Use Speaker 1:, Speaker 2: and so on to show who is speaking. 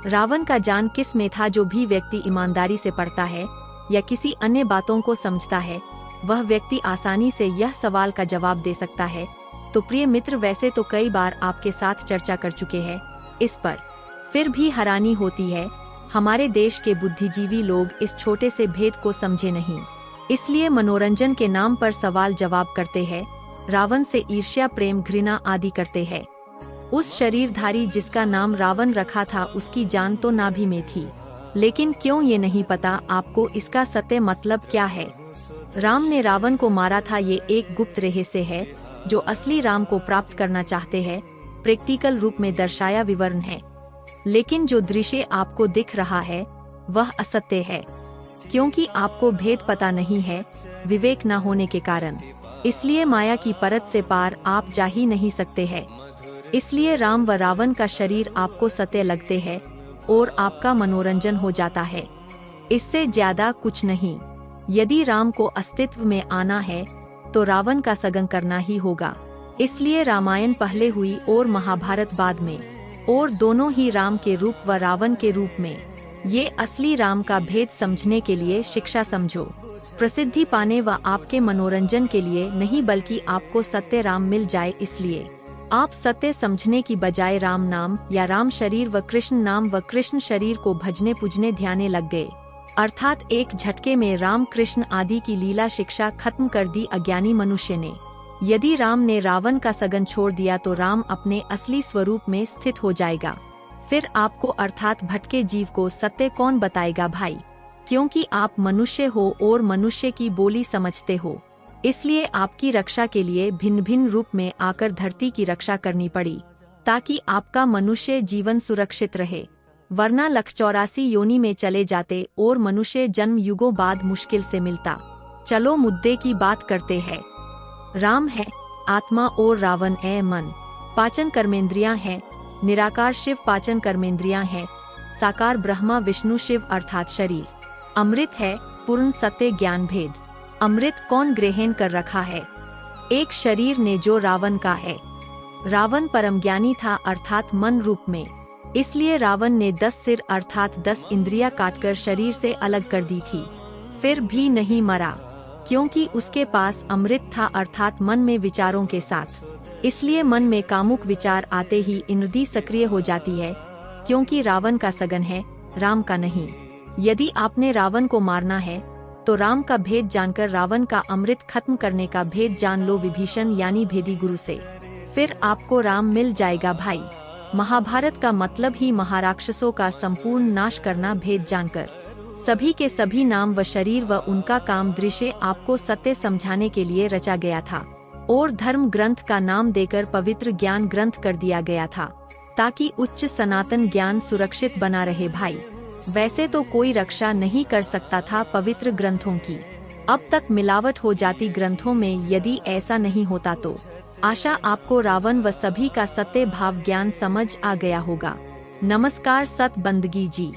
Speaker 1: रावण का जान किस में था? जो भी व्यक्ति ईमानदारी से पढ़ता है या किसी अन्य बातों को समझता है, वह व्यक्ति आसानी से यह सवाल का जवाब दे सकता है। तो प्रिय मित्र, वैसे तो कई बार आपके साथ चर्चा कर चुके हैं इस पर, फिर भी हैरानी होती है हमारे देश के बुद्धिजीवी लोग इस छोटे से भेद को समझे नहीं, इसलिए मनोरंजन के नाम पर सवाल जवाब करते हैं, रावण से ईर्ष्या, प्रेम, घृणा आदि करते हैं। उस शरीरधारी जिसका नाम रावण रखा था, उसकी जान तो नाभि में थी, लेकिन क्यों ये नहीं पता आपको इसका सत्य मतलब क्या है। राम ने रावण को मारा था, ये एक गुप्त रहस्य है जो असली राम को प्राप्त करना चाहते हैं प्रैक्टिकल रूप में दर्शाया विवरण है। लेकिन जो दृश्य आपको दिख रहा है वह असत्य है, क्योंकि आपको भेद पता नहीं है विवेक न होने के कारण। इसलिए माया की परत से पार आप जा ही नहीं सकते हैं। इसलिए राम व रावण का शरीर आपको सत्य लगते हैं और आपका मनोरंजन हो जाता है, इससे ज्यादा कुछ नहीं। यदि राम को अस्तित्व में आना है तो रावण का सगन करना ही होगा। इसलिए रामायण पहले हुई और महाभारत बाद में, और दोनों ही राम के रूप व रावण के रूप में। ये असली राम का भेद समझने के लिए शिक्षा समझो, प्रसिद्धि पाने व आपके मनोरंजन के लिए नहीं, बल्कि आपको सत्य राम मिल जाए। इसलिए आप सत्य समझने की बजाय राम नाम या राम शरीर व कृष्ण नाम व कृष्ण शरीर को भजने पूजने ध्याने लग गए, अर्थात एक झटके में राम कृष्ण आदि की लीला शिक्षा खत्म कर दी अज्ञानी मनुष्य ने। यदि राम ने रावण का सगन छोड़ दिया तो राम अपने असली स्वरूप में स्थित हो जाएगा। फिर आपको अर्थात भटके जीव को सत्य कौन बताएगा भाई, क्योंकि आप मनुष्य हो और मनुष्य की बोली समझते हो। इसलिए आपकी रक्षा के लिए भिन्न भिन्न रूप में आकर धरती की रक्षा करनी पड़ी, ताकि आपका मनुष्य जीवन सुरक्षित रहे, वरना 184 योनि में चले जाते और मनुष्य जन्म युगों बाद मुश्किल से मिलता। चलो मुद्दे की बात करते हैं। राम है आत्मा और रावण है मन। पाचन कर्मेंद्रियां हैं, निराकार शिव पाचन कर्मेंद्रियां हैं, साकार ब्रह्मा विष्णु शिव अर्थात शरीर। अमृत है पूर्ण सत्य ज्ञान भेद। अमृत कौन ग्रहण कर रखा है? एक शरीर ने जो रावण का है। रावण परम ज्ञानी था अर्थात मन रूप में, इसलिए रावण ने 10 सिर अर्थात 10 इंद्रियां काटकर शरीर से अलग कर दी थी, फिर भी नहीं मरा, क्योंकि उसके पास अमृत था अर्थात मन में विचारों के साथ। इसलिए मन में कामुक विचार आते ही इंद्रिय सक्रिय हो जाती है, क्योंकि रावण का सगन है, राम का नहीं। यदि आपने रावण को मारना है तो राम का भेद जानकर रावण का अमृत खत्म करने का भेद जान लो विभीषण यानी भेदी गुरु से, फिर आपको राम मिल जाएगा भाई। महाभारत का मतलब ही महाराक्षसों का संपूर्ण नाश करना भेद जानकर। सभी के सभी नाम व शरीर व उनका काम दृश्य आपको सत्य समझाने के लिए रचा गया था, और धर्म ग्रंथ का नाम देकर पवित्र ज्ञान ग्रंथ कर दिया गया था, ताकि उच्च सनातन ज्ञान सुरक्षित बना रहे भाई। वैसे तो कोई रक्षा नहीं कर सकता था पवित्र ग्रंथों की, अब तक मिलावट हो जाती ग्रंथों में। यदि ऐसा नहीं होता तो आशा आपको रावण व सभी का सत्य भाव ज्ञान समझ आ गया होगा। नमस्कार, सत बंदगी जी।